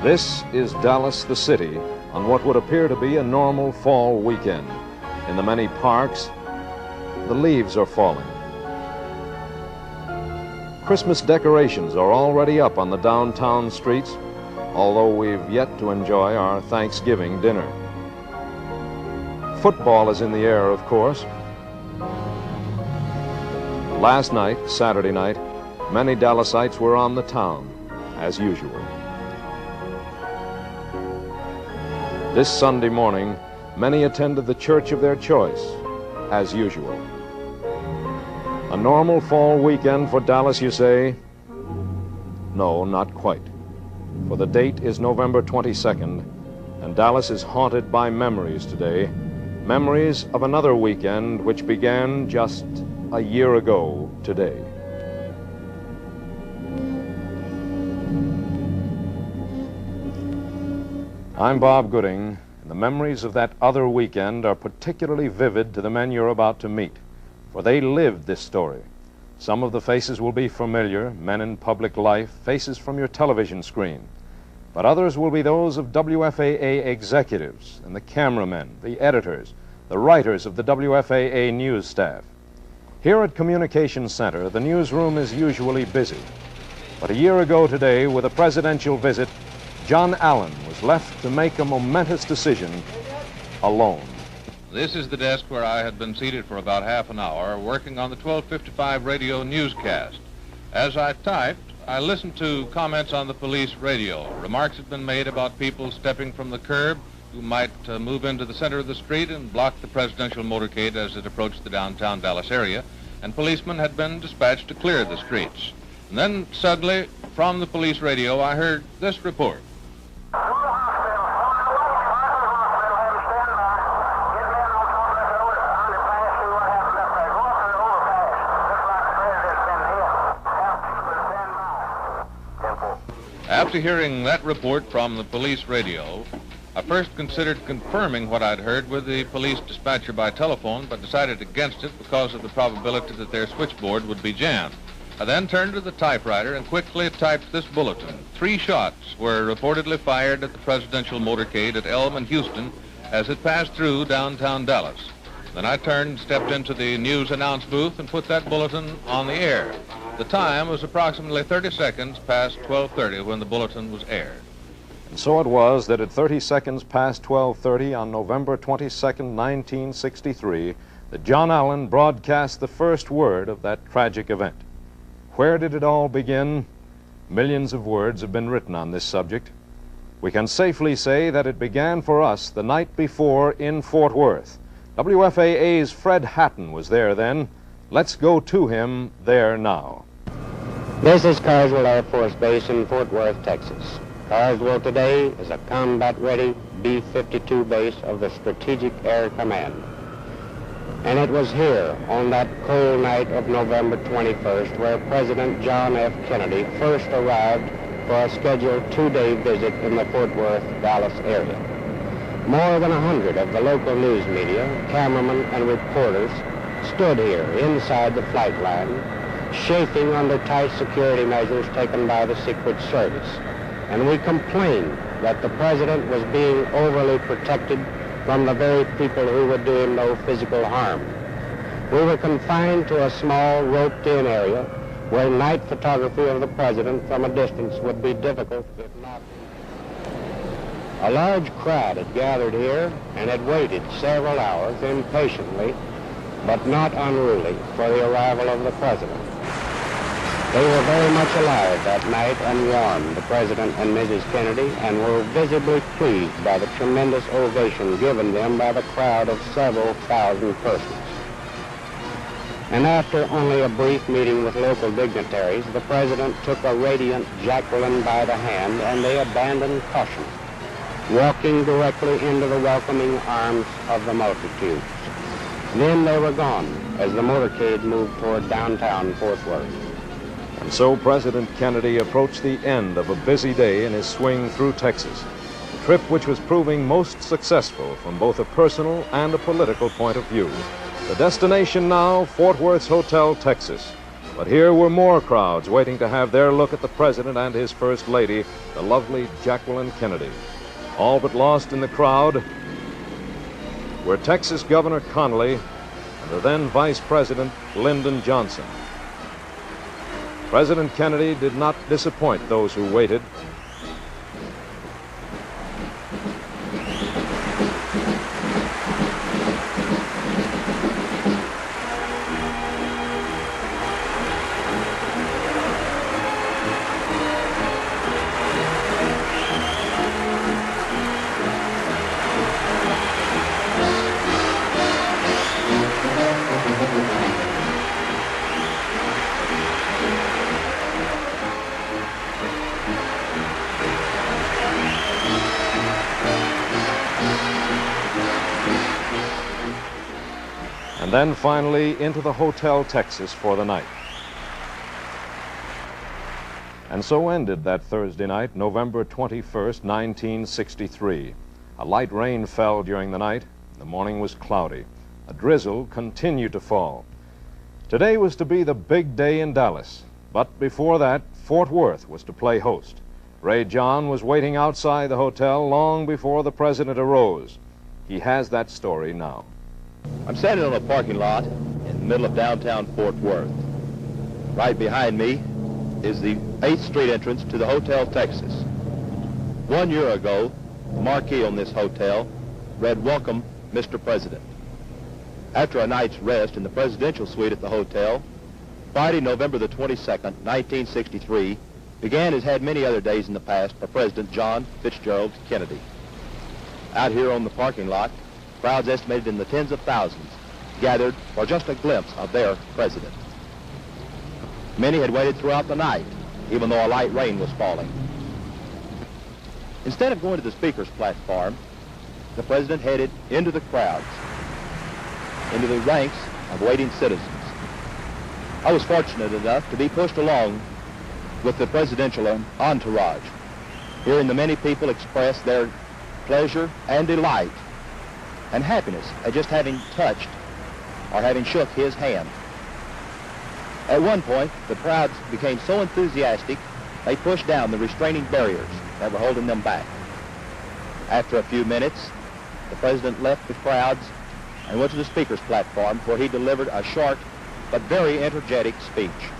This is Dallas, the city, on what would appear to be a normal fall weekend. In the many parks, the leaves are falling. Christmas decorations are already up on the downtown streets, although we've yet to enjoy our Thanksgiving dinner. Football is in the air, of course. Last night, Saturday night, many Dallasites were on the town, as usual. This Sunday morning, many attended the church of their choice, as usual. A normal fall weekend for Dallas, you say? No, not quite. For the date is November 22nd, and Dallas is haunted by memories today. Memories of another weekend which began just a year ago today. I'm Bob Gooding, and the memories of that other weekend are particularly vivid to the men you're about to meet, for they lived this story. Some of the faces will be familiar, men in public life, faces from your television screen. But others will be those of WFAA executives and the cameramen, the editors, the writers of the WFAA news staff. Here at Communications Center, the newsroom is usually busy. But a year ago today, with a presidential visit, John Allen was left to make a momentous decision alone. This is the desk where I had been seated for about half an hour, working on the 1255 radio newscast. As I typed, I listened to comments on the police radio. Remarks had been made about people stepping from the curb who might move into the center of the street and block the presidential motorcade as it approached the downtown Dallas area, and policemen had been dispatched to clear the streets. And then suddenly, from the police radio, I heard this report. After hearing that report from the police radio, I first considered confirming what I'd heard with the police dispatcher by telephone, but decided against it because of the probability that their switchboard would be jammed. I then turned to the typewriter and quickly typed this bulletin. 3 shots were reportedly fired at the presidential motorcade at Elm and Houston as it passed through downtown Dallas. Then I turned and stepped into the news announce booth and put that bulletin on the air. The time was approximately 30 seconds past 12:30 when the bulletin was aired. And so it was that at 30 seconds past 12:30 on November 22nd, 1963, that John Allen broadcast the first word of that tragic event. Where did it all begin? Millions of words have been written on this subject. We can safely say that it began for us the night before in Fort Worth. WFAA's Fred Hatton was there then. Let's go to him there now. This is Carswell Air Force Base in Fort Worth, Texas. Carswell today is a combat-ready B-52 base of the Strategic Air Command. And it was here on that cold night of November 21st where President John F. Kennedy first arrived for a scheduled 2-day visit in the Fort Worth, Dallas area. More than 100 of the local news media, cameramen and reporters stood here inside the flight line, chafing under tight security measures taken by the Secret Service. And we complained that the president was being overly protected from the very people who would do him no physical harm. We were confined to a small roped-in area where night photography of the president from a distance would be difficult, if not. A large crowd had gathered here and had waited several hours impatiently, but not unruly, for the arrival of the president. They were very much alive that night and warmed the President and Mrs. Kennedy and were visibly pleased by the tremendous ovation given them by the crowd of several thousand persons. And after only a brief meeting with local dignitaries, the President took a radiant Jacqueline by the hand and they abandoned caution, walking directly into the welcoming arms of the multitudes. Then they were gone as the motorcade moved toward downtown Fort Worth. And so President Kennedy approached the end of a busy day in his swing through Texas, a trip which was proving most successful from both a personal and a political point of view. The destination now, Fort Worth Hotel, Texas, But here were more crowds waiting to have their look at the president and his first lady, the lovely Jacqueline Kennedy. All but lost in the crowd were Texas Governor Connally and the then Vice President Lyndon Johnson. President Kennedy did not disappoint those who waited. And then finally into the Hotel Texas for the night. And so ended that Thursday night, November 21st, 1963. A light rain fell during the night. The morning was cloudy. A drizzle continued to fall. Today was to be the big day in Dallas. But before that, Fort Worth was to play host. Ray John was waiting outside the hotel long before the president arose. He has that story now. I'm standing on a parking lot in the middle of downtown Fort Worth. Right behind me is the 8th Street entrance to the Hotel Texas. 1 year ago, the marquee on this hotel read, "Welcome, Mr. President." After a night's rest in the presidential suite at the hotel, Friday, November the 22nd, 1963, began as had many other days in the past for President John Fitzgerald Kennedy. Out here on the parking lot, crowds estimated in the tens of thousands gathered for just a glimpse of their president. Many had waited throughout the night, even though a light rain was falling. Instead of going to the speaker's platform, the president headed into the crowds, into the ranks of waiting citizens. I was fortunate enough to be pushed along with the presidential entourage, hearing the many people express their pleasure and delight and happiness at just having touched or having shook his hand. At one point, the crowds became so enthusiastic, they pushed down the restraining barriers that were holding them back. After a few minutes, the president left the crowds and went to the speaker's platform, where he delivered a short but very energetic speech.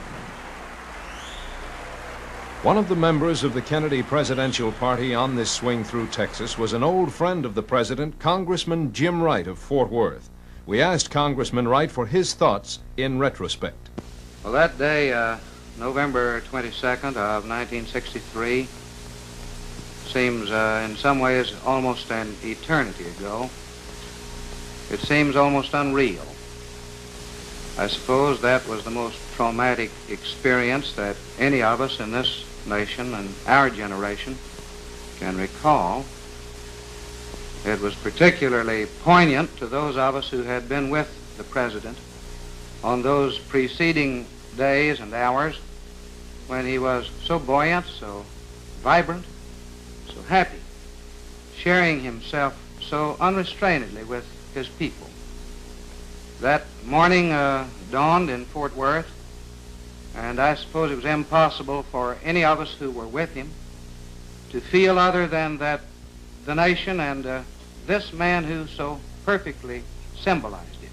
One of the members of the Kennedy presidential party on this swing through Texas was an old friend of the president, Congressman Jim Wright of Fort Worth. We asked Congressman Wright for his thoughts in retrospect. Well, that day, November 22nd of 1963, seems in some ways almost an eternity ago. It seems almost unreal. I suppose that was the most traumatic experience that any of us in this nation and our generation can recall. It was particularly poignant to those of us who had been with the president on those preceding days and hours when he was so buoyant, so vibrant, so happy, sharing himself so unrestrainedly with his people. That morning dawned in Fort Worth, and I suppose it was impossible for any of us who were with him to feel other than that the nation and this man who so perfectly symbolized it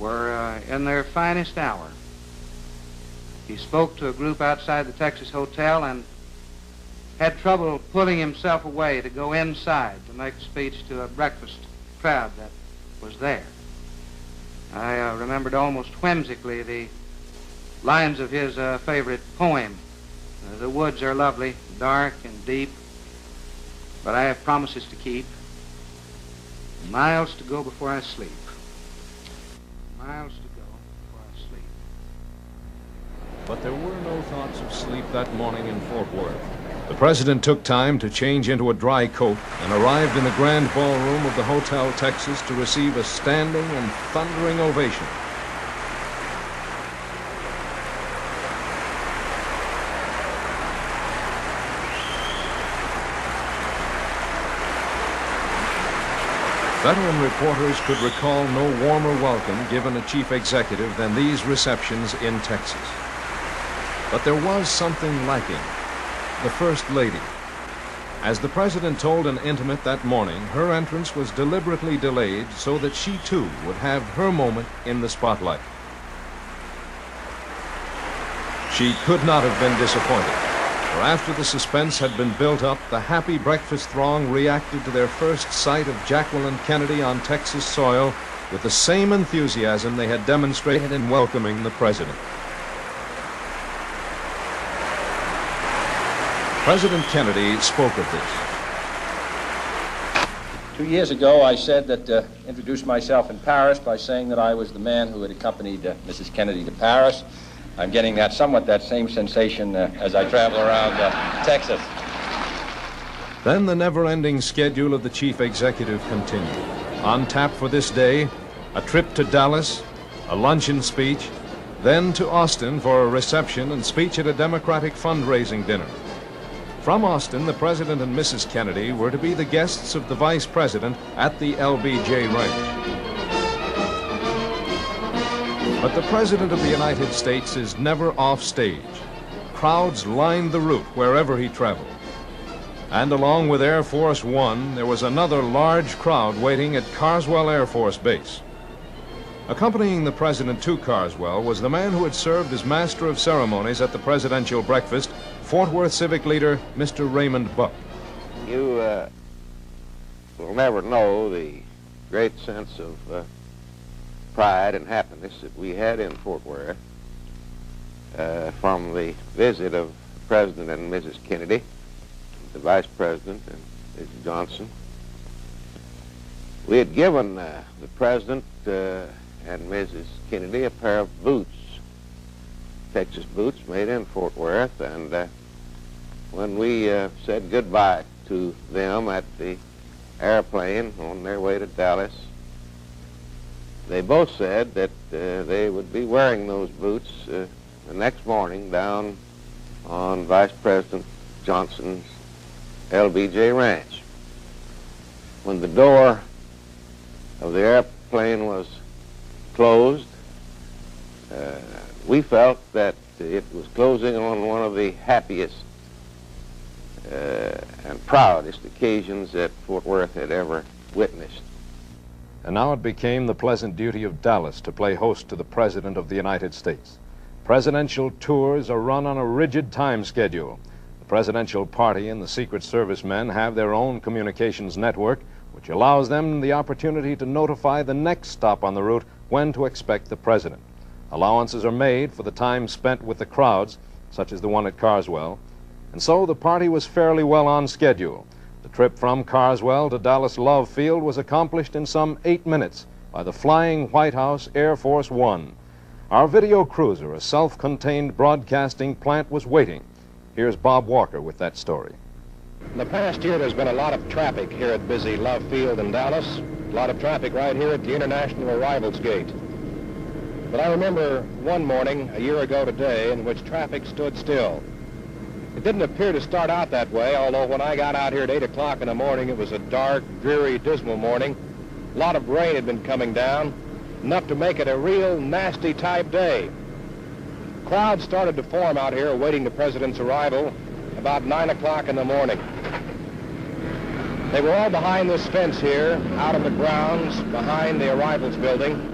were in their finest hour. He spoke to a group outside the Texas Hotel and had trouble pulling himself away to go inside to make a speech to a breakfast crowd that was there. I remembered almost whimsically the lines of his favorite poem. The woods are lovely, dark and deep, but I have promises to keep. Miles to go before I sleep. Miles to go before I sleep. But there were no thoughts of sleep that morning in Fort Worth. The president took time to change into a dry coat and arrived in the grand ballroom of the Hotel Texas to receive a standing and thundering ovation. Veteran reporters could recall no warmer welcome given a chief executive than these receptions in Texas. But there was something lacking: the First Lady. As the President told an intimate that morning, her entrance was deliberately delayed so that she too would have her moment in the spotlight. She could not have been disappointed, for after the suspense had been built up, the happy breakfast throng reacted to their first sight of Jacqueline Kennedy on Texas soil with the same enthusiasm they had demonstrated in welcoming the President. President Kennedy spoke of this. 2 years ago, I said that, introduced myself in Paris by saying that I was the man who had accompanied Mrs. Kennedy to Paris. I'm getting that same sensation as I travel around Texas. Then the never-ending schedule of the chief executive continued. On tap for this day, a trip to Dallas, a luncheon speech, then to Austin for a reception and speech at a Democratic fundraising dinner. From Austin, the President and Mrs. Kennedy were to be the guests of the Vice President at the LBJ Ranch. But the President of the United States is never off stage. Crowds lined the route wherever he traveled. And along with Air Force One, there was another large crowd waiting at Carswell Air Force Base. Accompanying the President to Carswell was the man who had served as Master of Ceremonies at the presidential breakfast, Fort Worth civic leader, Mr. Raymond Buck. You will never know the great sense of pride and happiness that we had in Fort Worth from the visit of President and Mrs. Kennedy, the Vice President and Mrs. Johnson. We had given the President and Mrs. Kennedy a pair of boots, Texas boots made in Fort Worth, and when we said goodbye to them at the airplane on their way to Dallas, they both said that they would be wearing those boots the next morning down on Vice President Johnson's LBJ Ranch. When the door of the airplane was closed, we felt that it was closing on one of the happiest and proudest occasions that Fort Worth had ever witnessed. And now it became the pleasant duty of Dallas to play host to the President of the United States. Presidential tours are run on a rigid time schedule. The presidential party and the Secret Service men have their own communications network, which allows them the opportunity to notify the next stop on the route when to expect the President. Allowances are made for the time spent with the crowds, such as the one at Carswell, and so the party was fairly well on schedule. The trip from Carswell to Dallas Love Field was accomplished in some 8 minutes by the flying White House Air Force One. Our video cruiser, a self-contained broadcasting plant, was waiting. Here's Bob Walker with that story. In the past year, there's been a lot of traffic here at busy Love Field in Dallas. A lot of traffic right here at the International Arrivals Gate. But I remember one morning, a year ago today, in which traffic stood still. It didn't appear to start out that way, although when I got out here at 8 o'clock in the morning, it was a dark, dreary, dismal morning. A lot of rain had been coming down, enough to make it a real nasty type day. Crowds started to form out here awaiting the President's arrival about 9 o'clock in the morning. They were all behind this fence here, out on the grounds behind the arrivals building.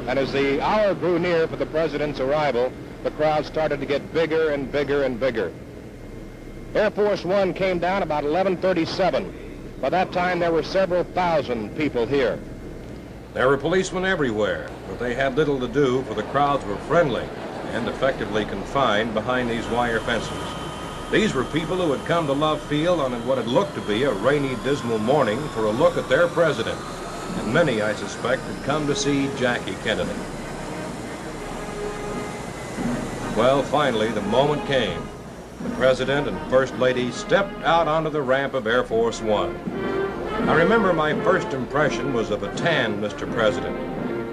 And as the hour grew near for the President's arrival, the crowd started to get bigger and bigger and bigger. Air Force One came down about 11:37. By that time, there were several thousand people here. There were policemen everywhere, but they had little to do, for the crowds were friendly and effectively confined behind these wire fences. These were people who had come to Love Field on what had looked to be a rainy, dismal morning for a look at their president. And many, I suspect, had come to see Jackie Kennedy. Well, finally, the moment came. The President and First Lady stepped out onto the ramp of Air Force One. I remember my first impression was of a tanned Mr. President.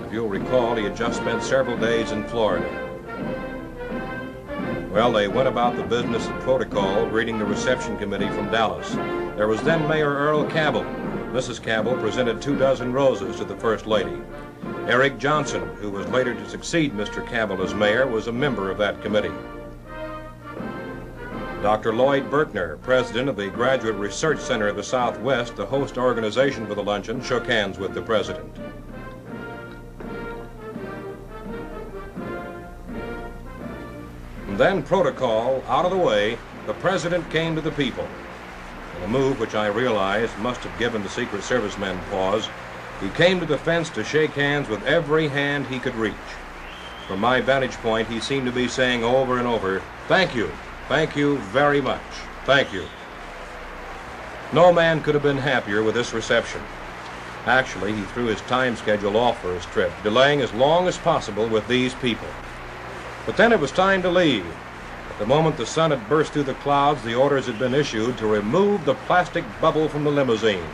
If you'll recall, he had just spent several days in Florida. Well, they went about the business and protocol, greeting the reception committee from Dallas. There was then Mayor Earl Cabell, Mrs. Cabell presented 24 roses to the First Lady. Eric Johnson, who was later to succeed Mr. Cabell as mayor, was a member of that committee. Dr. Lloyd Berkner, president of the Graduate Research Center of the Southwest, the host organization for the luncheon, shook hands with the president. And then, protocol out of the way, the president came to the people. In a move which I realized must have given the Secret Service men pause, he came to the fence to shake hands with every hand he could reach. From my vantage point, he seemed to be saying over and over, "Thank you very much, thank you." No man could have been happier with this reception. Actually, he threw his time schedule off for his trip, delaying as long as possible with these people. But then it was time to leave. At the moment the sun had burst through the clouds, the orders had been issued to remove the plastic bubble from the limousine.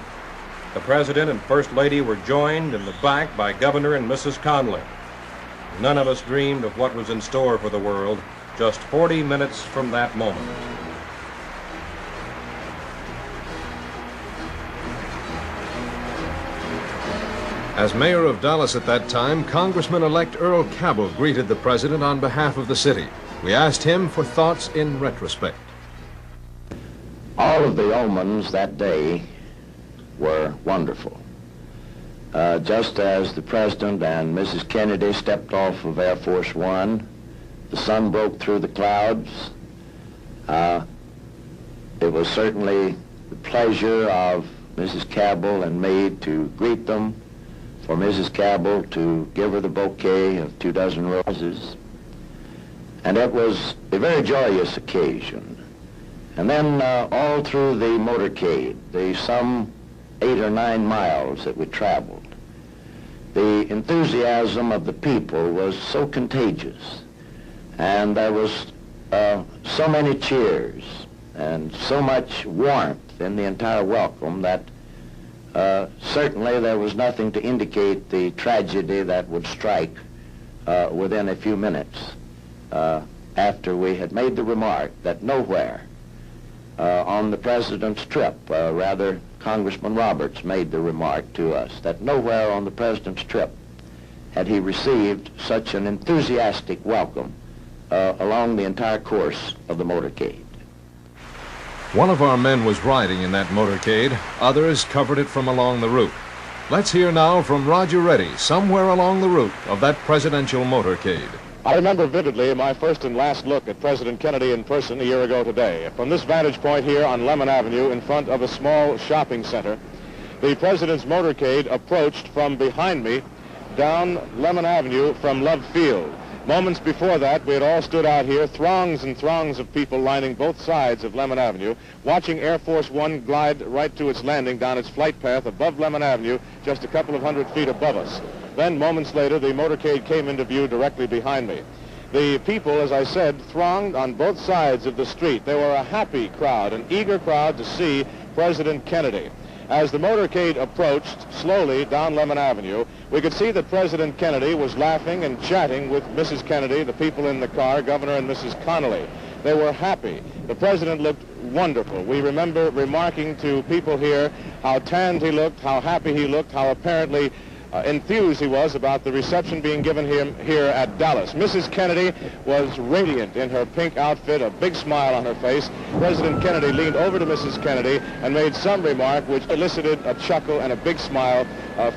The President and First Lady were joined in the back by Governor and Mrs. Conley. None of us dreamed of what was in store for the world just 40 minutes from that moment. As mayor of Dallas at that time, Congressman-elect Earl Cabell greeted the president on behalf of the city. We asked him for thoughts in retrospect. All of the omens that day were wonderful. Just as the President and Mrs. Kennedy stepped off of Air Force One, the sun broke through the clouds. It was certainly the pleasure of Mrs. Cabell and me to greet them, for Mrs. Cabell to give her the bouquet of 24 roses. And it was a very joyous occasion. And then all through the motorcade, the some 8 or 9 miles that we traveled, the enthusiasm of the people was so contagious. And there was so many cheers and so much warmth in the entire welcome that certainly there was nothing to indicate the tragedy that would strike within a few minutes after we had made the remark that nowhere on the President's trip, rather Congressman Roberts made the remark to us that nowhere on the President's trip had he received such an enthusiastic welcome along the entire course of the motorcade. One of our men was riding in that motorcade. Others covered it from along the route. Let's hear now from Roger Reddy, somewhere along the route of that presidential motorcade. I remember vividly my first and last look at President Kennedy in person a year ago today. From this vantage point here on Lemon Avenue in front of a small shopping center, the President's motorcade approached from behind me down Lemon Avenue from Love Field. Moments before that, we had all stood out here, throngs and throngs of people lining both sides of Lemon Avenue, watching Air Force One glide right to its landing down its flight path above Lemon Avenue, just a couple of 100 feet above us. Then, moments later, the motorcade came into view directly behind me. The people, as I said, thronged on both sides of the street. They were a happy crowd, an eager crowd to see President Kennedy. As the motorcade approached slowly down Lemon Avenue, we could see that President Kennedy was laughing and chatting with Mrs. Kennedy, the people in the car, Governor and Mrs. Connolly. They were happy. The President looked wonderful. We remember remarking to people here how tanned he looked, how happy he looked, how apparently enthused he was about the reception being given him here at Dallas. Mrs. Kennedy was radiant in her pink outfit, a big smile on her face. President Kennedy leaned over to Mrs. Kennedy and made some remark which elicited a chuckle and a big smile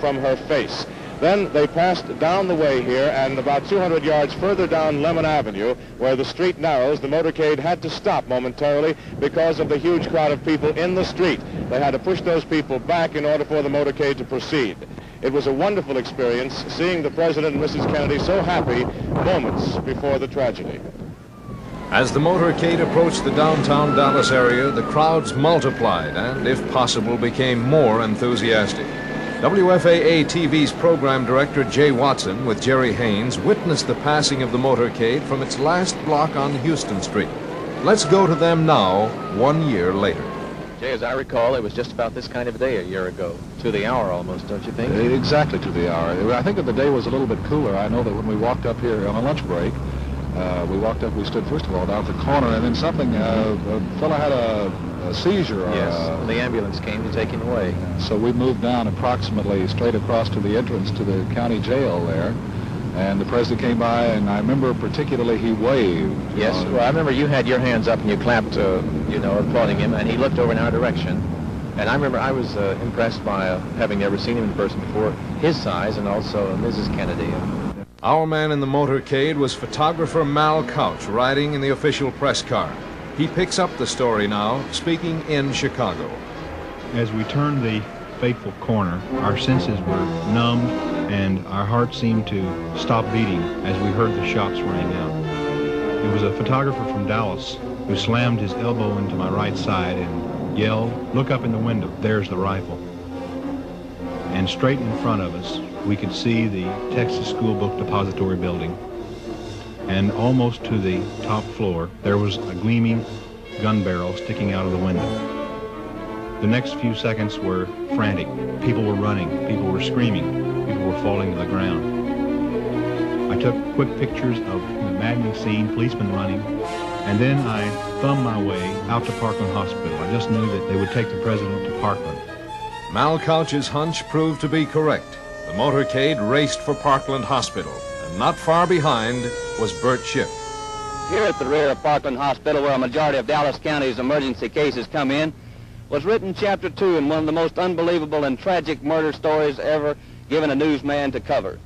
from her face. Then they passed down the way here, and about 200 yards further down Lemon Avenue, where the street narrows, the motorcade had to stop momentarily because of the huge crowd of people in the street. They had to push those people back in order for the motorcade to proceed. It was a wonderful experience seeing the President and Mrs. Kennedy so happy moments before the tragedy. As the motorcade approached the downtown Dallas area, the crowds multiplied and, if possible, became more enthusiastic. WFAA-TV's program director, Jay Watson, with Jerry Haynes, witnessed the passing of the motorcade from its last block on Houston Street. Let's go to them now, 1 year later. Jay, as I recall, it was just about this kind of day a year ago. To the hour almost, don't you think? Exactly to the hour. I think that the day was a little bit cooler. I know that when we walked up here on a lunch break, We walked up, we stood first of all down at the corner, and then something, a fellow had a seizure. Or Yes, the ambulance came to take him away. So we moved down approximately straight across to the entrance to the county jail there, and the president came by, and I remember particularly he waved. Yes, well, I remember you had your hands up and you clapped, you know, applauding him, and he looked over in our direction. And I remember I was impressed by, having never seen him in person before, his size, and also Mrs. Kennedy. Our man in the motorcade was photographer Mal Couch, riding in the official press car. He picks up the story now, speaking in Chicago. As we turned the fateful corner, our senses were numbed and our hearts seemed to stop beating as we heard the shots ring out. It was a photographer from Dallas who slammed his elbow into my right side and yelled, "Look up in the window, there's the rifle." And straight in front of us, we could see the Texas School Book Depository building. And almost to the top floor, there was a gleaming gun barrel sticking out of the window. The next few seconds were frantic. People were running, people were screaming, people were falling to the ground. I took quick pictures of the maddening scene, policemen running, and then I thumbed my way out to Parkland Hospital. I just knew that they would take the president to Parkland. Mal Couch's hunch proved to be correct. The motorcade raced for Parkland Hospital, and not far behind was Bert Schiff. Here at the rear of Parkland Hospital, where a majority of Dallas County's emergency cases come in, was written Chapter 2 in one of the most unbelievable and tragic murder stories ever given a newsman to cover.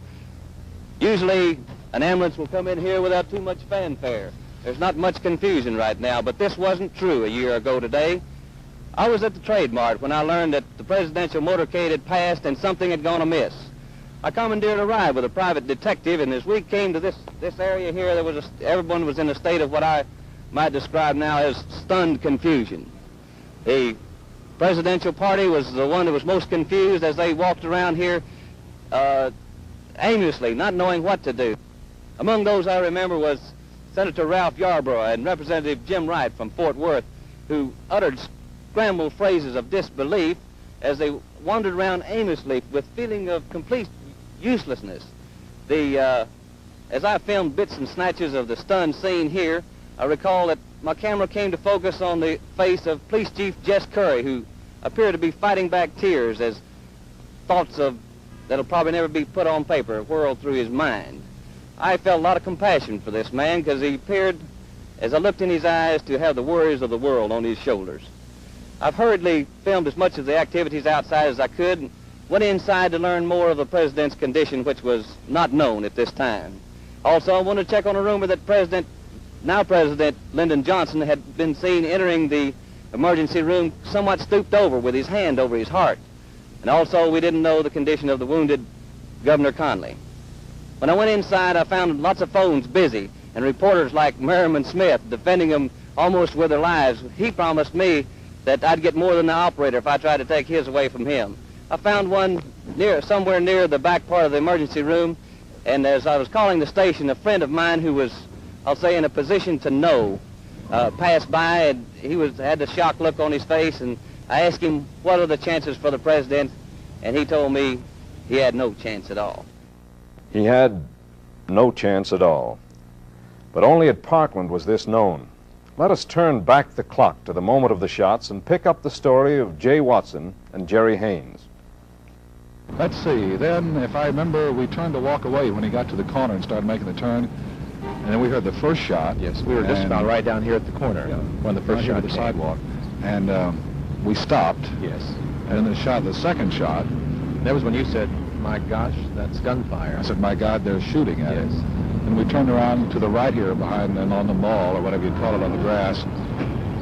Usually, an ambulance will come in here without too much fanfare. There's not much confusion right now, but this wasn't true a year ago today. I was at the Trade Mart when I learned that the presidential motorcade had passed and something had gone amiss. I commandeered a ride with a private detective, and as we came to this area here, everyone was in a state of what I might describe now as stunned confusion. The presidential party was the one that was most confused as they walked around here aimlessly, not knowing what to do. Among those I remember was Senator Ralph Yarborough and Representative Jim Wright from Fort Worth, who uttered scrambled phrases of disbelief as they wandered around aimlessly with feeling of complete uselessness. As I filmed bits and snatches of the stunned scene here, I recall that my camera came to focus on the face of Police Chief Jess Curry, who appeared to be fighting back tears as thoughts that'll probably never be put on paper whirled through his mind. I felt a lot of compassion for this man because he appeared, as I looked in his eyes, to have the worries of the world on his shoulders. I've hurriedly filmed as much of the activities outside as I could and went inside to learn more of the president's condition, which was not known at this time. Also, I wanted to check on a rumor that now President Lyndon Johnson had been seen entering the emergency room somewhat stooped over with his hand over his heart. And also, we didn't know the condition of the wounded Governor Conley. When I went inside, I found lots of phones busy and reporters like Merriman Smith defending them almost with their lives. He promised me that I'd get more than the operator if I tried to take his away from him. I found one somewhere near the back part of the emergency room, and as I was calling the station, a friend of mine who was, I'll say, in a position to know, passed by, and he had the shocked look on his face, and I asked him what are the chances for the president, and he told me he had no chance at all. He had no chance at all. But only at Parkland was this known. Let us turn back the clock to the moment of the shots and pick up the story of Jay Watson and Jerry Haynes. Let's see, then, if I remember, we turned to walk away when he got to the corner and started making the turn, and then we heard the first shot. Yes, we were just about right down here at the corner when the first shot came. The sidewalk, and we stopped. Yes. And then the second shot. That was when you said, "My gosh, that's gunfire." I said, "My God, they're shooting at us." And we turned around to the right here behind and on the mall, or whatever you'd call it, on the grass,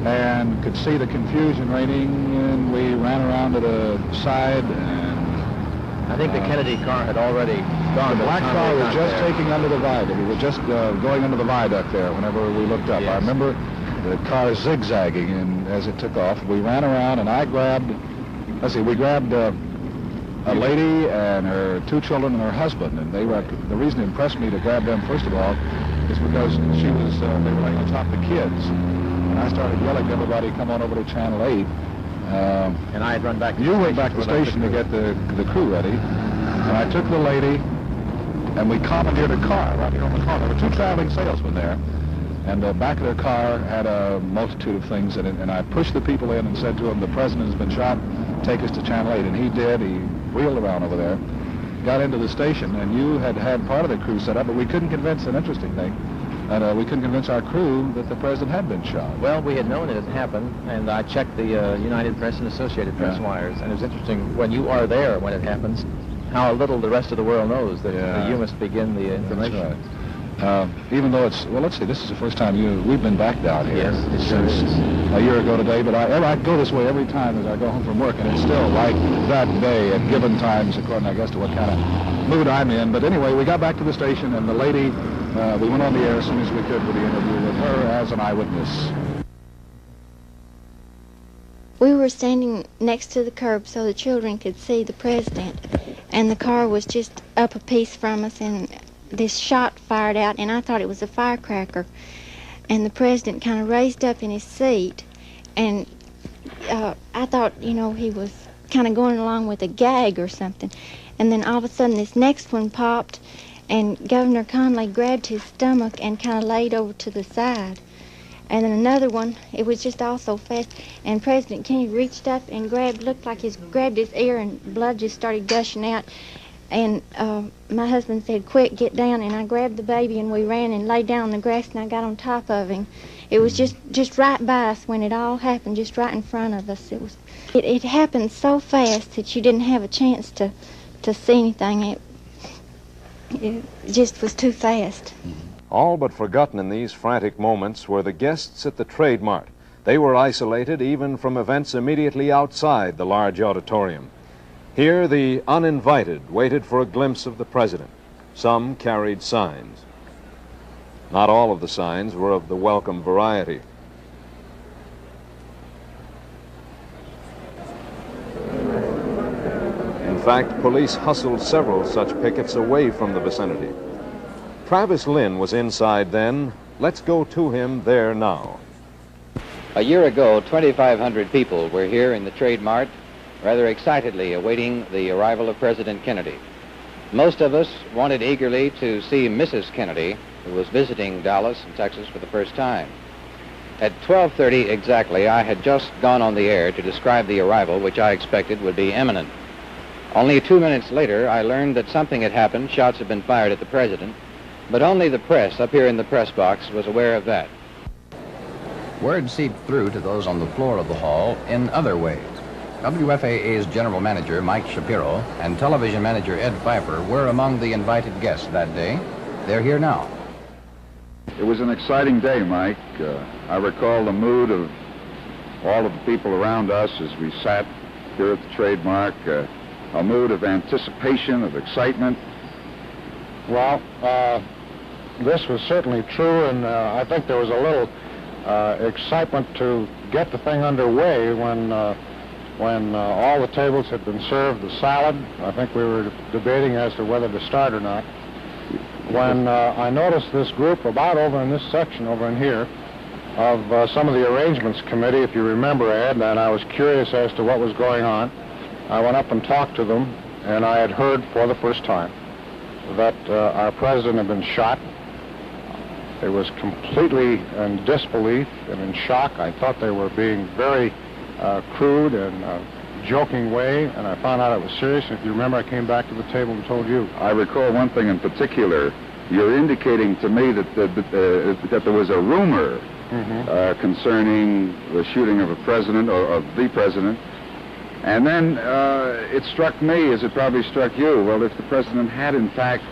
and could see the confusion reigning, and we ran around to the side, and I think the Kennedy car had already gone. The black car was just taking under the viaduct. We were just going under the viaduct there whenever we looked up. Yes. I remember the car zigzagging, and as it took off, we ran around, and I grabbed, we grabbed a lady and her two children and her husband, and they were, the reason it impressed me to grab them first of all is because they were laying on top of the kids, and I started yelling to everybody, "Come on over to Channel 8." And I had run back. You went back to the station to get the crew ready, and I took the lady and we commandeered a car right here on the corner. There were two traveling salesmen there, and the back of their car had a multitude of things in it, and I pushed the people in and said to them, the president has been shot, take us to Channel 8, and he did. He wheeled around over there, got into the station, and you had part of the crew set up, but we couldn't convince, an interesting thing, and we couldn't convince our crew that the president had been shot. Well, we had known it had happened, and I checked the United Press and Associated Press wires, and it was interesting, when you are there when it happens, how little the rest of the world knows that you must begin the information. That's right. Even though it's, well, let's see, this is the first time we've been back down here. Yes, it sure since is. A year ago today, but I go this way every time as I go home from work, and it's still like that day at given times, according, I guess, to what kind of mood I'm in. But anyway, we got back to the station, and the lady, we went on the air as soon as we could with the interview with her as an eyewitness. We were standing next to the curb so the children could see the president, and the car was just up a piece from us, and this shot fired out, and I thought it was a firecracker. And the president kind of raised up in his seat, and I thought, you know, he was kind of going along with a gag or something. And then all of a sudden this next one popped, and Governor Conley grabbed his stomach and kind of laid over to the side. And then another one, it was just all so fast, and President Kennedy reached up and looked like grabbed his ear, and blood just started gushing out. And my husband said, quick, get down, and I grabbed the baby, and we ran and laid down on the grass, and I got on top of him. It was just right by us when it all happened, just right in front of us. It happened so fast that you didn't have a chance to see anything. It just was too fast. All but forgotten in these frantic moments were the guests at the Trade Mart. They were isolated even from events immediately outside the large auditorium. Here, the uninvited waited for a glimpse of the president. Some carried signs. Not all of the signs were of the welcome variety. In fact, police hustled several such pickets away from the vicinity. Travis Lynn was inside then. Let's go to him there now. A year ago, 2,500 people were here in the Trade Mart, rather excitedly awaiting the arrival of President Kennedy. Most of us wanted eagerly to see Mrs. Kennedy, who was visiting Dallas and Texas for the first time. At 12:30 exactly, I had just gone on the air to describe the arrival, which I expected would be imminent. Only 2 minutes later, I learned that something had happened. Shots had been fired at the president, but only the press up here in the press box was aware of that. Word seeped through to those on the floor of the hall in other ways. WFAA's general manager, Mike Shapiro, and television manager Ed Pfeiffer were among the invited guests that day. They're here now. It was an exciting day, Mike. I recall the mood of all of the people around us as we sat here at the Trade Mart, a mood of anticipation, of excitement. Well, this was certainly true, and I think there was a little excitement to get the thing underway when all the tables had been served the salad. I think we were debating as to whether to start or not. When I noticed this group about over in this section, over in here, of some of the arrangements committee, if you remember, Ed, and I was curious as to what was going on. I went up and talked to them, and I had heard for the first time that our president had been shot. It was completely in disbelief and in shock. I thought they were being very crude and joking way, and I found out it was serious. And if you remember, I came back to the table and told you. I recall one thing in particular. You're indicating to me that there was a rumor concerning the shooting of a president, or of the president. And then it struck me, as it probably struck you, well, if the president had in fact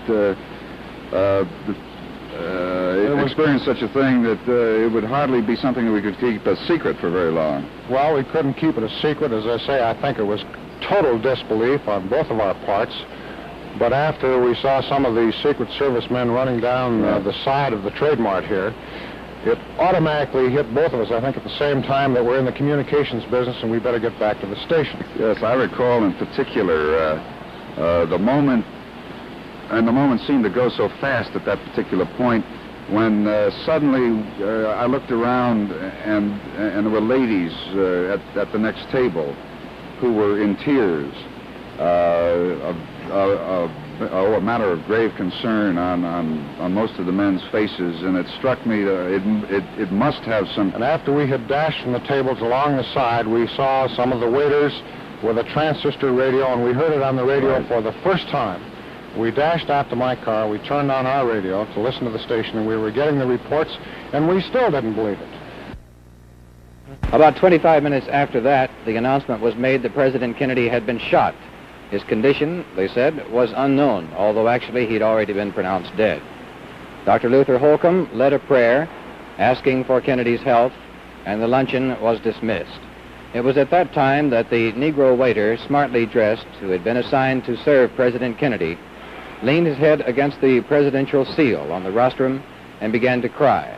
experienced such a thing, that it would hardly be something that we could keep a secret for very long. Well, we couldn't keep it a secret. As I say, I think it was total disbelief on both of our parts. But after we saw some of the Secret Service men running down the side of the Trade Mart here, it automatically hit both of us, I think, at the same time, that we're in the communications business and we better get back to the station. Yes, I recall in particular the moment, and the moment seemed to go so fast at that particular point, when suddenly I looked around and there were ladies at the next table who were in tears, a a matter of grave concern on most of the men's faces, and it struck me that it must have some... And after we had dashed from the tables along the side, we saw some of the waiters with a transistor radio, and we heard it on the radio for the first time. We dashed out to my car, we turned on our radio to listen to the station, and we were getting the reports, and we still didn't believe it. About 25 minutes after that, the announcement was made that President Kennedy had been shot. His condition, they said, was unknown, although actually he'd already been pronounced dead. Dr. Luther Holcomb led a prayer asking for Kennedy's health, and the luncheon was dismissed. It was at that time that the Negro waiter, smartly dressed, who had been assigned to serve President Kennedy, leaned his head against the presidential seal on the rostrum and began to cry.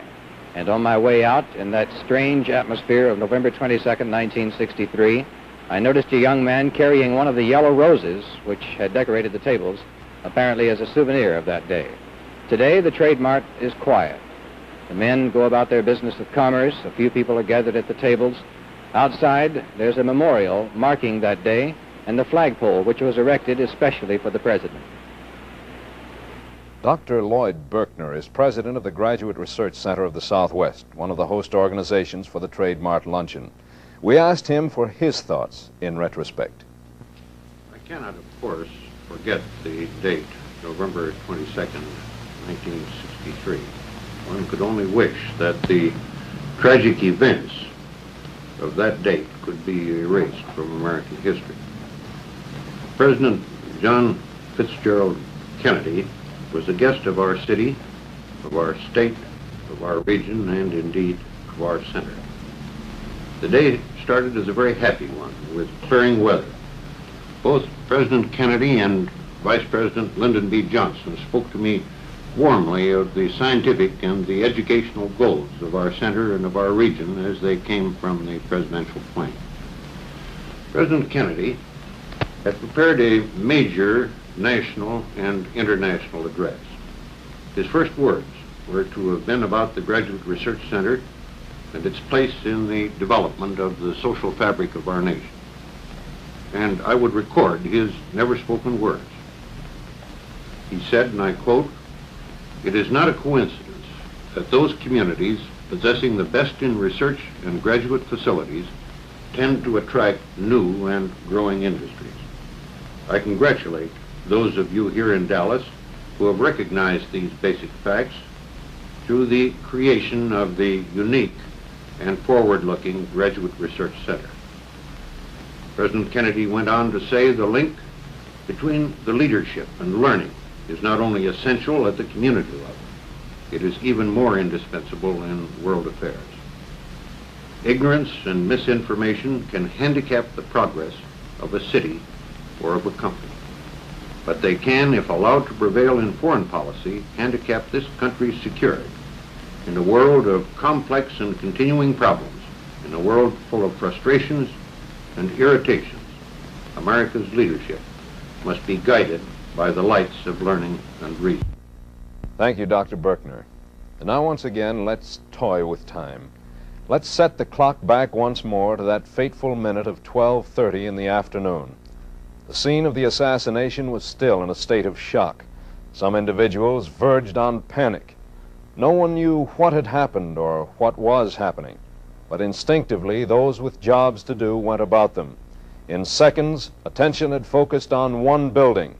And on my way out, in that strange atmosphere of November 22nd, 1963, I noticed a young man carrying one of the yellow roses which had decorated the tables, apparently as a souvenir of that day. Today, the Trade Mart is quiet. The men go about their business of commerce. A few people are gathered at the tables. Outside, there's a memorial marking that day and the flagpole which was erected especially for the president. Dr. Lloyd Berkner is president of the Graduate Research Center of the Southwest, one of the host organizations for the Trade Mart Luncheon. We asked him for his thoughts in retrospect. I cannot, of course, forget the date, November 22nd, 1963. One could only wish that the tragic events of that date could be erased from American history. President John Fitzgerald Kennedy was a guest of our city, of our state, of our region, and indeed of our center. The day started as a very happy one with clearing weather. Both President Kennedy and Vice President Lyndon B. Johnson spoke to me warmly of the scientific and the educational goals of our center and of our region as they came from the presidential plane. President Kennedy had prepared a major national and international address. His first words were to have been about the Graduate Research Center and its place in the development of the social fabric of our nation. And I would record his never-spoken words. He said, and I quote, "It is not a coincidence that those communities possessing the best in research and graduate facilities tend to attract new and growing industries. I congratulate those of you here in Dallas who have recognized these basic facts through the creation of the unique and forward-looking Graduate Research Center." President Kennedy went on to say the link between the leadership and learning is not only essential at the community level, it is even more indispensable in world affairs. Ignorance and misinformation can handicap the progress of a city or of a company, but they can, if allowed to prevail in foreign policy, handicap this country's security. In a world of complex and continuing problems, in a world full of frustrations and irritations, America's leadership must be guided by the lights of learning and reason. Thank you, Dr. Berkner. And now, once again, let's toy with time. Let's set the clock back once more to that fateful minute of 12:30 in the afternoon. The scene of the assassination was still in a state of shock. Some individuals verged on panic. No one knew what had happened or what was happening, but instinctively those with jobs to do went about them. In seconds, attention had focused on one building.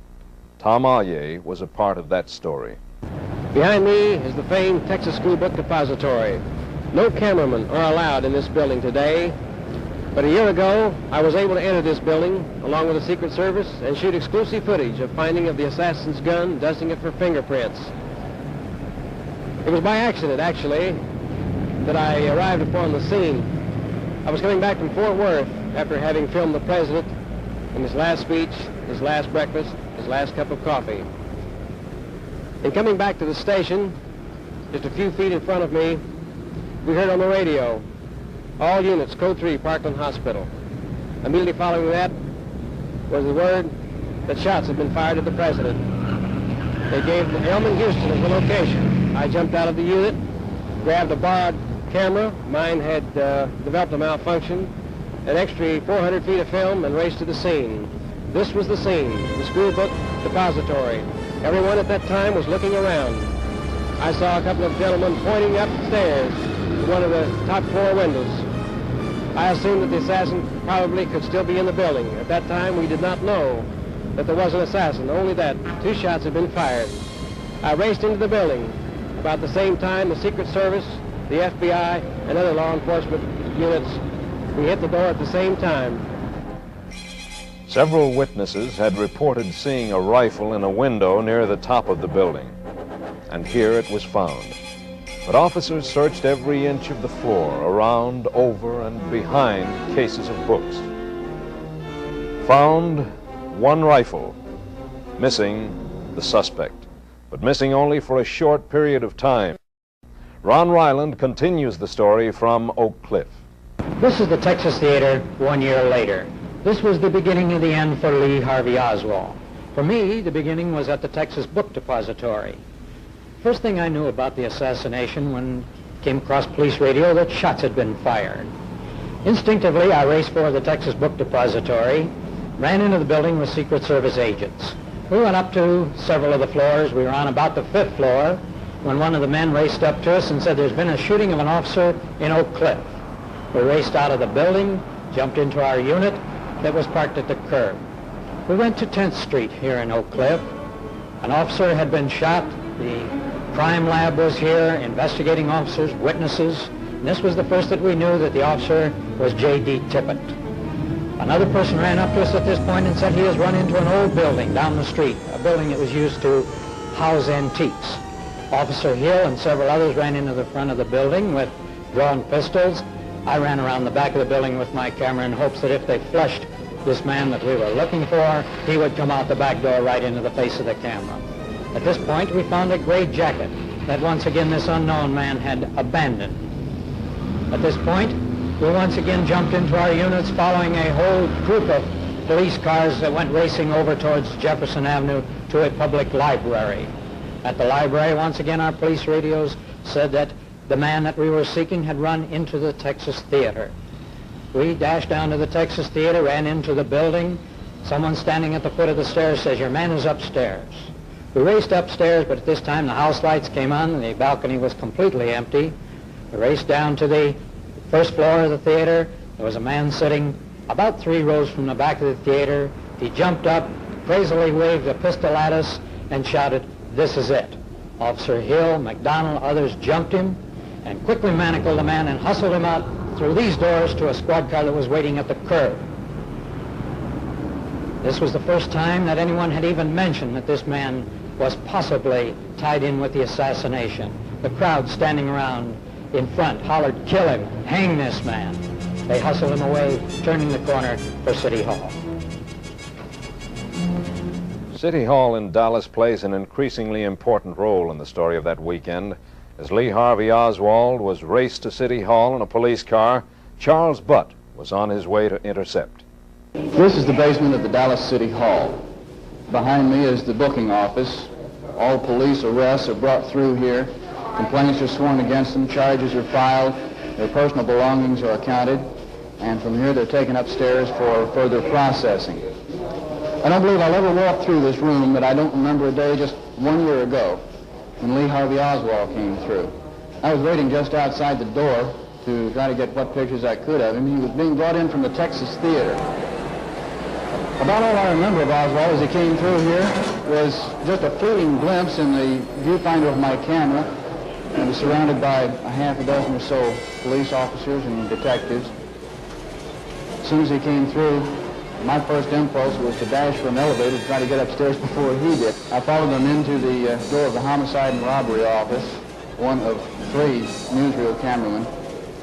Tom Allier was a part of that story. Behind me is the famed Texas School Book Depository. No cameramen are allowed in this building today, but a year ago I was able to enter this building along with the Secret Service and shoot exclusive footage of finding of the assassin's gun, dusting it for fingerprints. It was by accident, actually, that I arrived upon the scene. I was coming back from Fort Worth after having filmed the president in his last speech, his last breakfast, his last cup of coffee. In coming back to the station, just a few feet in front of me, we heard on the radio, "All units, Code 3, Parkland Hospital." Immediately following that was the word that shots had been fired at the president. They gave Elman Houston as the location. I jumped out of the unit, grabbed a borrowed camera. Mine had developed a malfunction, an extra 400 feet of film, and raced to the scene. This was the scene, the school book depository. Everyone at that time was looking around. I saw a couple of gentlemen pointing upstairs to one of the top floor windows. I assumed that the assassin probably could still be in the building. At that time, we did not know that there was an assassin, only that 2 shots had been fired. I raced into the building. About the same time, the Secret Service, the FBI, and other law enforcement units, we hit the door at the same time. Several witnesses had reported seeing a rifle in a window near the top of the building, and here it was found. But officers searched every inch of the floor, around, over, and behind cases of books. Found 1 rifle, missing the suspect, but missing only for a short period of time. Ron Ryland continues the story from Oak Cliff. This is the Texas Theater 1 year later. This was the beginning of the end for Lee Harvey Oswald. For me, the beginning was at the Texas Book Depository. First thing I knew about the assassination when I came across police radio that shots had been fired. Instinctively, I raced for the Texas Book Depository, ran into the building with Secret Service agents. We went up to several of the floors. We were on about the 5th floor when one of the men raced up to us and said, "There's been a shooting of an officer in Oak Cliff." We raced out of the building, jumped into our unit that was parked at the curb. We went to 10th Street here in Oak Cliff. An officer had been shot. The crime lab was here, investigating officers, witnesses. And this was the first that we knew that the officer was J.D. Tippett. Another person ran up to us at this point and said he has run into an old building down the street, a building that was used to house antiques. Officer Hill and several others ran into the front of the building with drawn pistols. I ran around the back of the building with my camera in hopes that if they flushed this man that we were looking for, he would come out the back door right into the face of the camera. At this point, we found a gray jacket that once again this unknown man had abandoned. At this point, we once again jumped into our units following a whole group of police cars that went racing over towards Jefferson Avenue to a public library. At the library, once again, our police radios said that the man that we were seeking had run into the Texas Theater. We dashed down to the Texas Theater, ran into the building. Someone standing at the foot of the stairs says, "Your man is upstairs." We raced upstairs, but at this time the house lights came on and the balcony was completely empty. We raced down to the 1st floor of the theater. There was a man sitting about 3 rows from the back of the theater. He jumped up, crazily waved a pistol at us, and shouted, "This is it." Officer Hill, McDonald, others jumped him and quickly manacled the man and hustled him out through these doors to a squad car that was waiting at the curb. This was the first time that anyone had even mentioned that this man was possibly tied in with the assassination. The crowd standing around in front hollered, "Kill him, hang this man." They hustled him away, turning the corner for City Hall. City Hall in Dallas plays an increasingly important role in the story of that weekend. As Lee Harvey Oswald was raced to City Hall in a police car, Charles Butt was on his way to intercept. This is the basement of the Dallas City Hall. Behind me is the booking office. All police arrests are brought through here. Complaints are sworn against them, charges are filed, their personal belongings are accounted, and from here they're taken upstairs for further processing. I don't believe I'll ever walk through this room, but I don't remember a day just 1 year ago when Lee Harvey Oswald came through. I was waiting just outside the door to try to get what pictures I could of him. He was being brought in from the Texas Theater. About all I remember of Oswald as he came through here was just a fleeting glimpse in the viewfinder of my camera. I was surrounded by a half a dozen or so police officers and detectives. As soon as he came through, my first impulse was to dash for an elevator to try to get upstairs before he did. I followed them into the door of the homicide and robbery office, one of 3 newsreel cameramen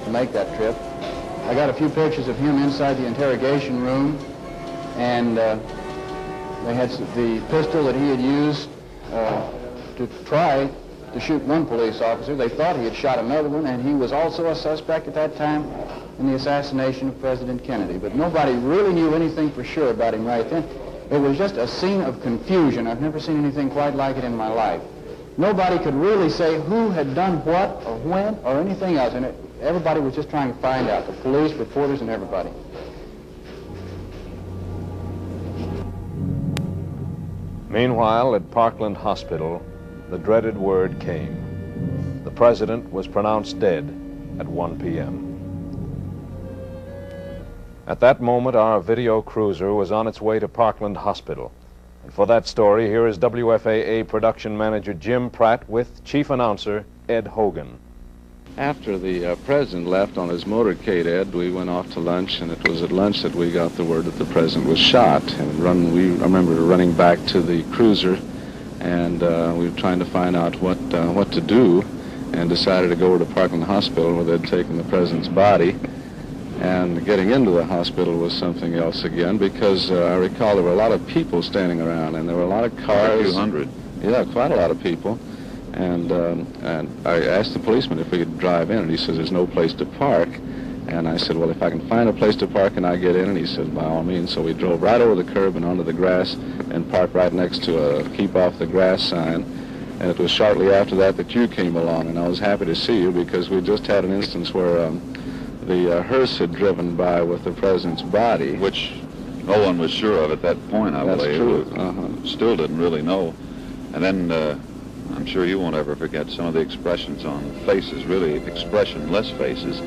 to make that trip. I got a few pictures of him inside the interrogation room, and they had the pistol that he had used to try to shoot one police officer. They thought he had shot another one, and he was also a suspect at that time in the assassination of President Kennedy. But nobody really knew anything for sure about him right then. It was just a scene of confusion. I've never seen anything quite like it in my life. Nobody could really say who had done what or when or anything else, and everybody was just trying to find out, the police, reporters, and everybody. Meanwhile, at Parkland Hospital, the dreaded word came. The president was pronounced dead at 1 p.m. At that moment, our video cruiser was on its way to Parkland Hospital. And for that story, here is WFAA production manager Jim Pratt with chief announcer Ed Hogan. After the president left on his motorcade, Ed, we went off to lunch, and it was at lunch that we got the word that the president was shot. And I remember running back to the cruiser, and we were trying to find out what to do, and decided to go over to Parkland Hospital where they'd taken the president's body. And getting into the hospital was something else again, because I recall there were a lot of people standing around, and there were a lot of cars. A few hundred. Yeah, quite a lot of people. And I asked the policeman if we could drive in, and he says there's no place to park. And I said, well, if I can find a place to park, can I get in? And he said, by all means. So we drove right over the curb and onto the grass and parked right next to a keep off the grass sign. And it was shortly after that that you came along, and I was happy to see you, because we just had an instance where the hearse had driven by with the president's body. Which no one was sure of at that point, I believe. That's true. Still didn't really know. And then I'm sure you won't ever forget some of the expressions on faces, really expressionless faces,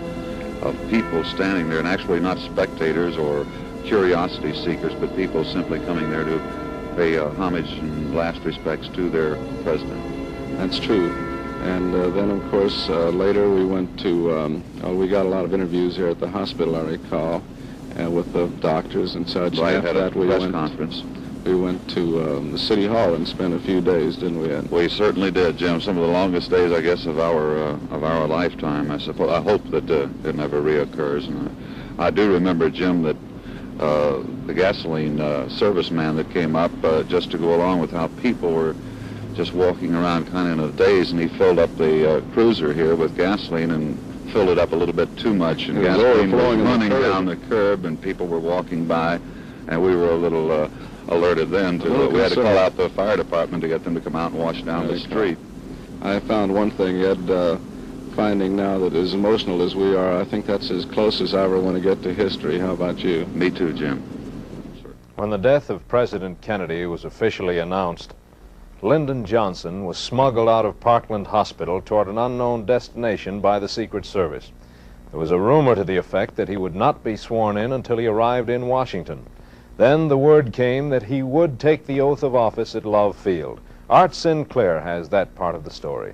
of people standing there, and actually not spectators or curiosity seekers, but people simply coming there to pay homage and last respects to their president. That's true. And then, of course, later we went to, we got a lot of interviews here at the hospital, I recall, with the doctors and such. Right, After had a that, we press conference. We went to the city hall and spent a few days, didn't we, Ed? We certainly did, Jim. Some of the longest days, I guess, of our lifetime. I suppose. I hope that it never reoccurs. And I do remember, Jim, that the gasoline serviceman that came up just to go along with how people were just walking around kind of in a daze, and he filled up the cruiser here with gasoline and filled it up a little bit too much, and gasoline was running down the curb, and people were walking by, and we were a little alerted then. We had to call out the fire department to get them to come out and wash down the street. I found one thing, Ed, finding now that as emotional as we are, I think that's as close as I ever want to get to history. How about you? Me too, Jim. When the death of President Kennedy was officially announced, Lyndon Johnson was smuggled out of Parkland Hospital toward an unknown destination by the Secret Service. There was a rumor to the effect that he would not be sworn in until he arrived in Washington. Then the word came that he would take the oath of office at Love Field. Art Sinclair has that part of the story.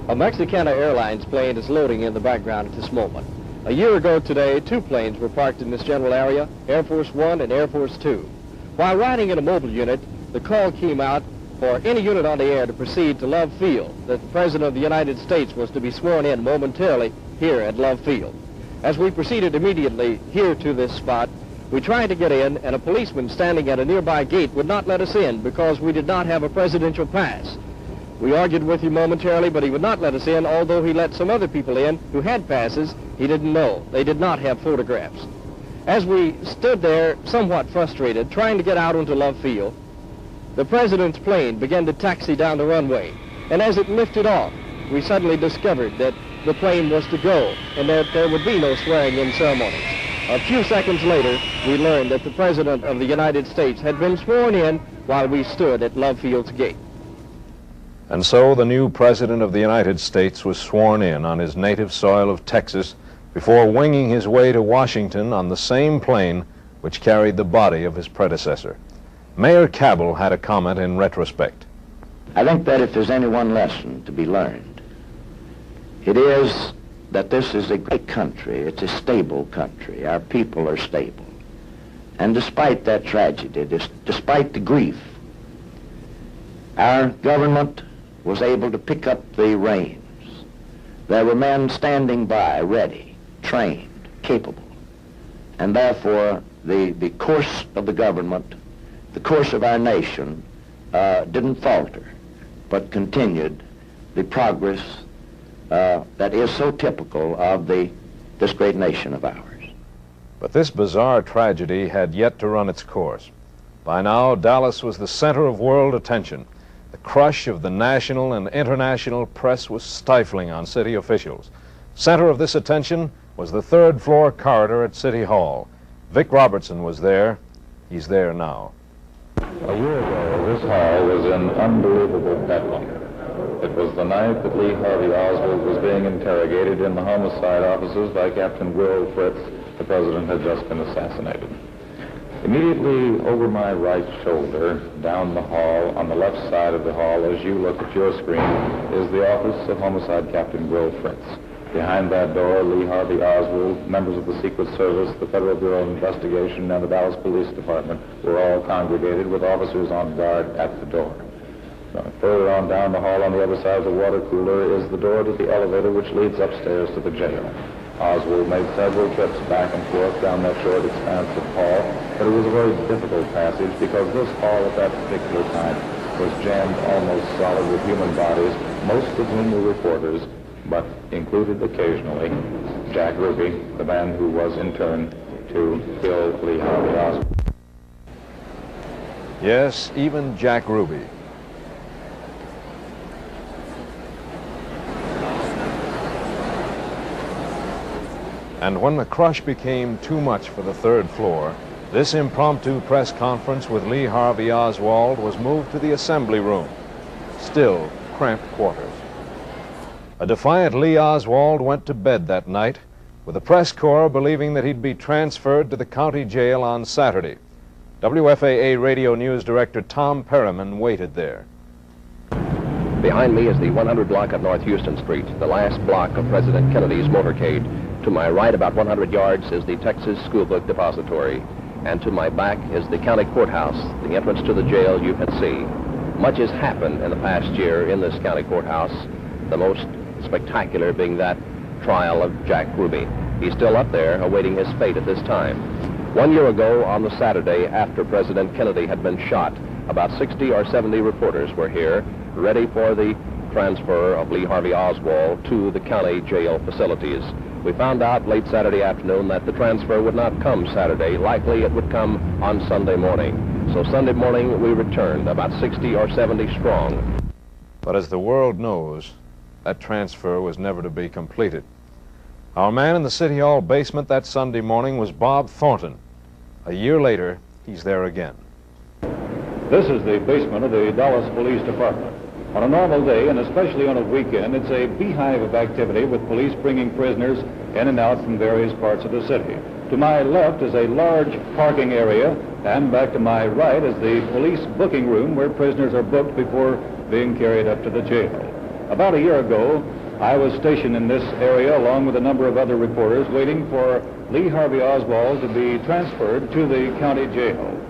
A Mexicana Airlines plane is loading in the background at this moment. A year ago today, 2 planes were parked in this general area, Air Force One and Air Force Two. While riding in a mobile unit, the call came out for any unit on the air to proceed to Love Field, that the President of the United States was to be sworn in momentarily here at Love Field. As we proceeded immediately here to this spot, we tried to get in, and a policeman standing at a nearby gate would not let us in because we did not have a presidential pass. We argued with him momentarily, but he would not let us in, although he let some other people in who had passes. He didn't know. They did not have photographs. As we stood there, somewhat frustrated, trying to get out onto Love Field, the president's plane began to taxi down the runway. And as it lifted off, we suddenly discovered that the plane was to go and that there would be no swearing-in ceremonies. A few seconds later, we learned that the President of the United States had been sworn in while we stood at Love Field's gate. And so the new President of the United States was sworn in on his native soil of Texas before winging his way to Washington on the same plane which carried the body of his predecessor. Mayor Cabell had a comment in retrospect. I think that if there's any one lesson to be learned, it is that this is a great country. It's a stable country. Our people are stable. And despite that tragedy, despite the grief, our government was able to pick up the reins. There were men standing by, ready, trained, capable. And therefore, the course of the government, the course of our nation, didn't falter, but continued the progress that is so typical of this great nation of ours. But this bizarre tragedy had yet to run its course. By now, Dallas was the center of world attention. The crush of the national and international press was stifling on city officials. Center of this attention was the third-floor corridor at City Hall. Vic Robertson was there. He's there now. A year ago, this hall was in unbelievable bedlam. It was the night that Lee Harvey Oswald was being interrogated in the homicide offices by Captain Will Fritz. The president had just been assassinated. Immediately over my right shoulder, down the hall, on the left side of the hall, as you look at your screen, is the office of Homicide Captain Will Fritz. Behind that door, Lee Harvey Oswald, members of the Secret Service, the Federal Bureau of Investigation, and the Dallas Police Department were all congregated with officers on guard at the door. Now, further on down the hall on the other side of the water cooler is the door to the elevator which leads upstairs to the jail. Oswald made several trips back and forth down that short, expansive hall, but it was a very difficult passage because this hall at that particular time was jammed almost solid with human bodies, most of whom were reporters, but included occasionally Jack Ruby, the man who was in turn to kill Lee Harvey Oswald. Yes, even Jack Ruby. And when the crush became too much for the third floor, this impromptu press conference with Lee Harvey Oswald was moved to the assembly room, still cramped quarters. A defiant Lee Oswald went to bed that night, with the press corps believing that he'd be transferred to the county jail on Saturday. WFAA radio news director Tom Perriman waited there. Behind me is the 100 block of North Houston Street, the last block of President Kennedy's motorcade. To my right, about 100 yards, is the Texas School Book Depository. And to my back is the county courthouse, the entrance to the jail you can see. Much has happened in the past year in this county courthouse, the most spectacular being that trial of Jack Ruby. He's still up there awaiting his fate at this time. 1 year ago, on the Saturday after President Kennedy had been shot, about 60 or 70 reporters were here, ready for the transfer of Lee Harvey Oswald to the county jail facilities. We found out late Saturday afternoon that the transfer would not come Saturday. Likely it would come on Sunday morning. So Sunday morning we returned, about 60 or 70 strong. But as the world knows, that transfer was never to be completed. Our man in the City Hall basement that Sunday morning was Bob Thornton. A year later, he's there again. This is the basement of the Dallas Police Department. On a normal day, and especially on a weekend, it's a beehive of activity with police bringing prisoners in and out from various parts of the city. To my left is a large parking area, and back to my right is the police booking room where prisoners are booked before being carried up to the jail. About a year ago, I was stationed in this area along with a number of other reporters waiting for Lee Harvey Oswald to be transferred to the county jail.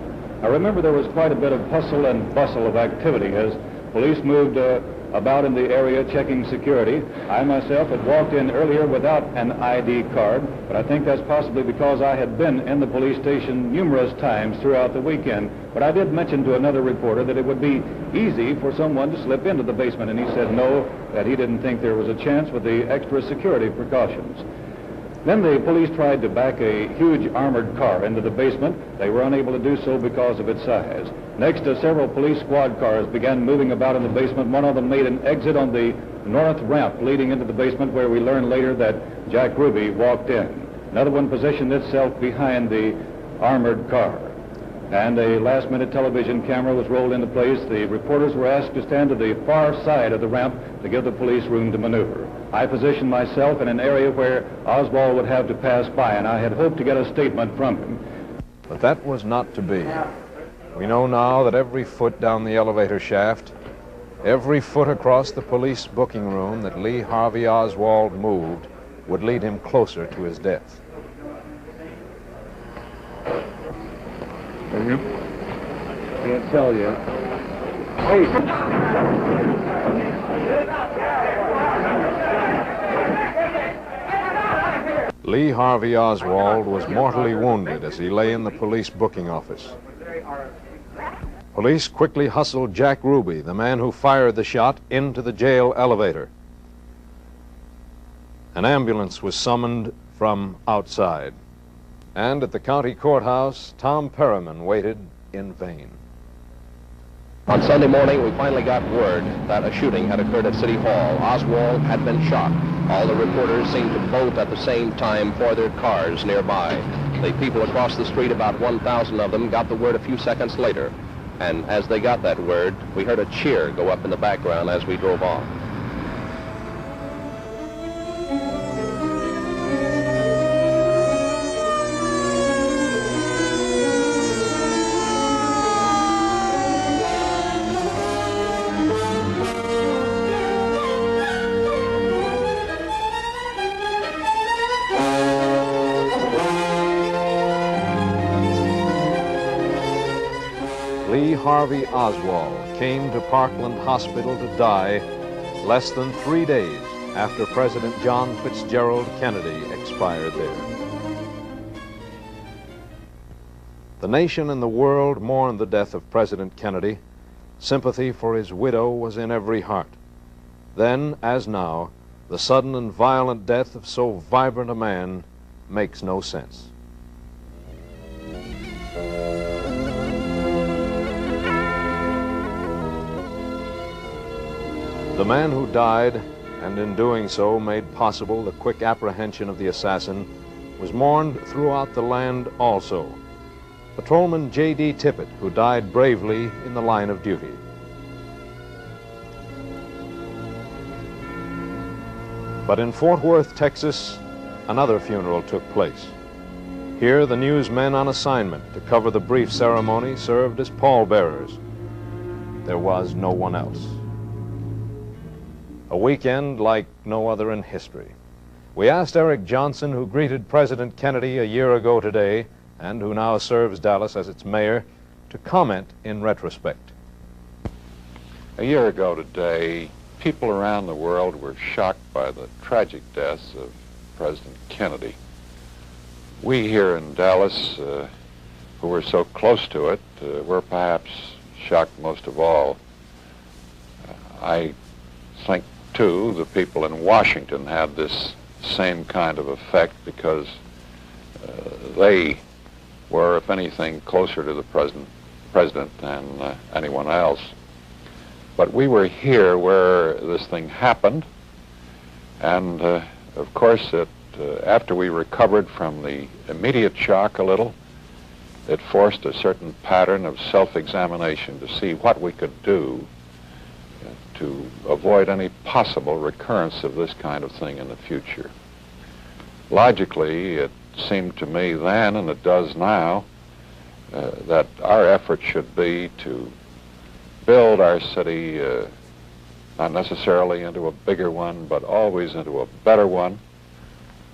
I remember there was quite a bit of hustle and bustle of activity as police moved about in the area checking security. I myself had walked in earlier without an ID card, but I think that's possibly because I had been in the police station numerous times throughout the weekend. But I did mention to another reporter that it would be easy for someone to slip into the basement, and he said no, that he didn't think there was a chance with the extra security precautions. Then the police tried to back a huge armored car into the basement. They were unable to do so because of its size. Next, several police squad cars began moving about in the basement. One of them made an exit on the north ramp leading into the basement, where we learned later that Jack Ruby walked in. Another one positioned itself behind the armored car. And a last-minute television camera was rolled into place. The reporters were asked to stand to the far side of the ramp to give the police room to maneuver. I positioned myself in an area where Oswald would have to pass by, and I had hoped to get a statement from him. But that was not to be. We know now that every foot down the elevator shaft, every foot across the police booking room that Lee Harvey Oswald moved would lead him closer to his death. Can't tell you. Lee Harvey Oswald was mortally wounded as he lay in the police booking office. Police quickly hustled Jack Ruby, the man who fired the shot, into the jail elevator. An ambulance was summoned from outside. And at the county courthouse, Tom Perriman waited in vain. On Sunday morning, we finally got word that a shooting had occurred at City Hall. Oswald had been shot. All the reporters seemed to bolt at the same time for their cars nearby. The people across the street, about 1,000 of them, got the word a few seconds later. And as they got that word, we heard a cheer go up in the background as we drove off. Lee Harvey Oswald came to Parkland Hospital to die less than 3 days after President John Fitzgerald Kennedy expired there. The nation and the world mourned the death of President Kennedy. Sympathy for his widow was in every heart. Then, as now, the sudden and violent death of so vibrant a man makes no sense. The man who died, and in doing so made possible the quick apprehension of the assassin, was mourned throughout the land also. Patrolman J.D. Tippit, who died bravely in the line of duty. But in Fort Worth, Texas, another funeral took place. Here, the newsmen on assignment to cover the brief ceremony served as pallbearers. There was no one else. A weekend like no other in history. We asked Eric Johnson, who greeted President Kennedy a year ago today, and who now serves Dallas as its mayor, to comment in retrospect. A year ago today, people around the world were shocked by the tragic deaths of President Kennedy. We here in Dallas, who were so close to it, were perhaps shocked most of all. I think, too, the people in Washington had this same kind of effect because they were, if anything, closer to the president than anyone else. But we were here where this thing happened, and of course, after we recovered from the immediate shock a little, it forced a certain pattern of self-examination to see what we could do to avoid any possible recurrence of this kind of thing in the future. Logically, it seemed to me then, and it does now, that our effort should be to build our city not necessarily into a bigger one, but always into a better one,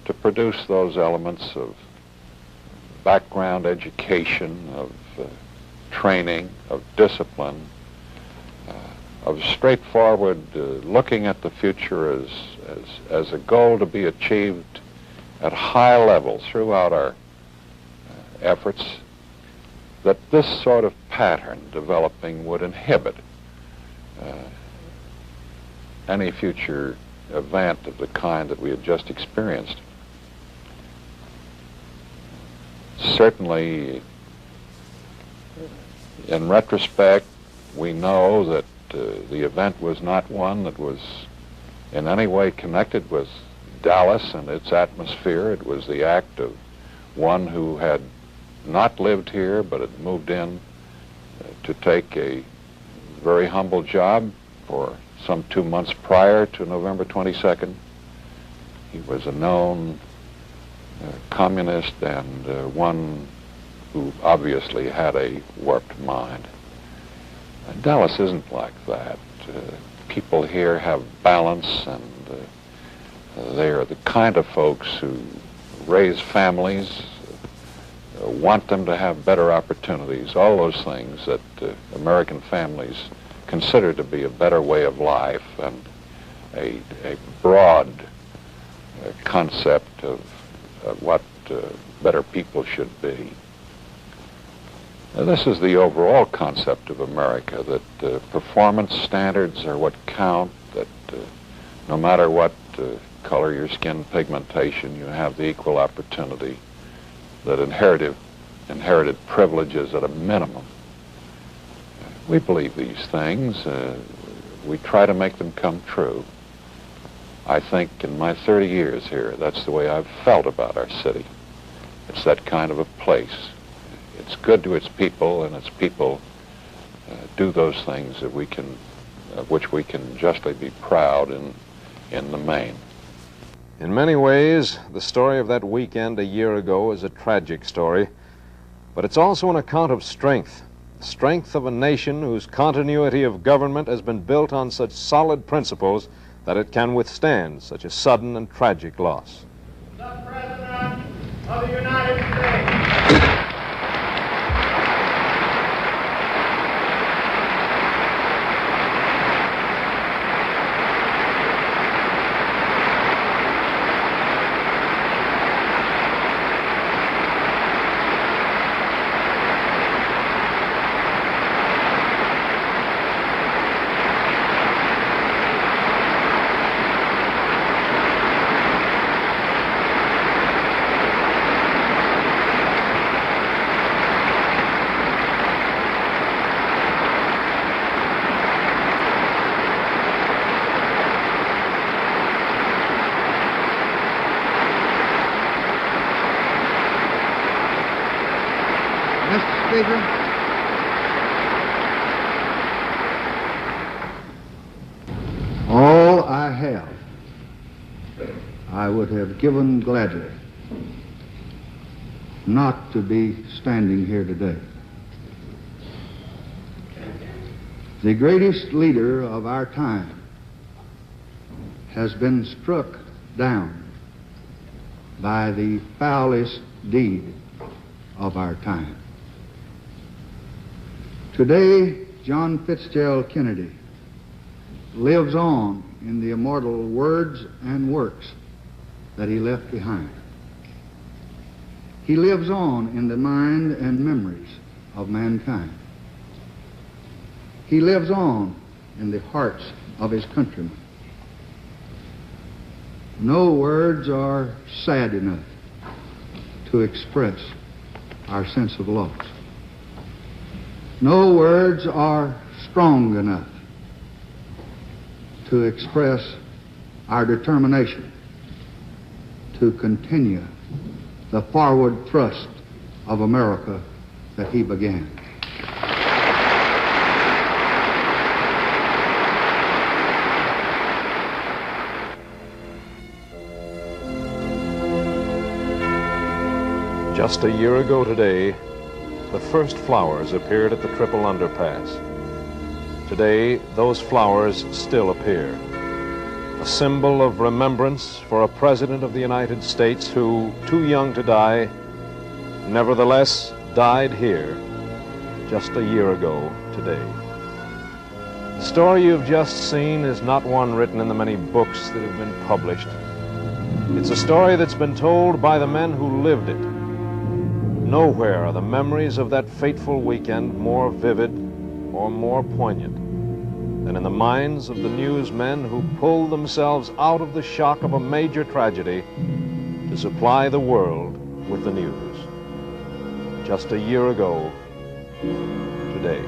to produce those elements of background education, of training, of discipline, of straightforward looking at the future as a goal to be achieved at high levels throughout our efforts, that this sort of pattern developing would inhibit any future event of the kind that we had just experienced. Certainly, in retrospect, we know that the event was not one that was in any way connected with Dallas and its atmosphere. It was the act of one who had not lived here but had moved in to take a very humble job for some 2 months prior to November 22nd. He was a known communist and one who obviously had a warped mind. And Dallas isn't like that. People here have balance, and they are the kind of folks who raise families, want them to have better opportunities, all those things that American families consider to be a better way of life and a broad concept of what better people should be. This is the overall concept of America, that performance standards are what count, that no matter what color your skin pigmentation, you have the equal opportunity, that inherited privileges at a minimum. We believe these things. We try to make them come true. I think in my 30 years here, that's the way I've felt about our city. It's that kind of a place. It's good to its people, and its people do those things that we can, which we can justly be proud in the main. In many ways, the story of that weekend a year ago is a tragic story, but it's also an account of strength, the strength of a nation whose continuity of government has been built on such solid principles that it can withstand such a sudden and tragic loss. The President of the United States. Mr. Speaker, all I have, I would have given gladly not to be standing here today. The greatest leader of our time has been struck down by the foulest deed of our time. Today, John Fitzgerald Kennedy lives on in the immortal words and works that he left behind. He lives on in the mind and memories of mankind. He lives on in the hearts of his countrymen. No words are sad enough to express our sense of loss. No words are strong enough to express our determination to continue the forward thrust of America that he began. Just a year ago today, the first flowers appeared at the Triple Underpass. Today, those flowers still appear. A symbol of remembrance for a President of the United States who, too young to die, nevertheless died here just a year ago today. The story you've just seen is not one written in the many books that have been published. It's a story that's been told by the men who lived it. Nowhere are the memories of that fateful weekend more vivid or more poignant than in the minds of the newsmen who pulled themselves out of the shock of a major tragedy to supply the world with the news. Just a year ago today.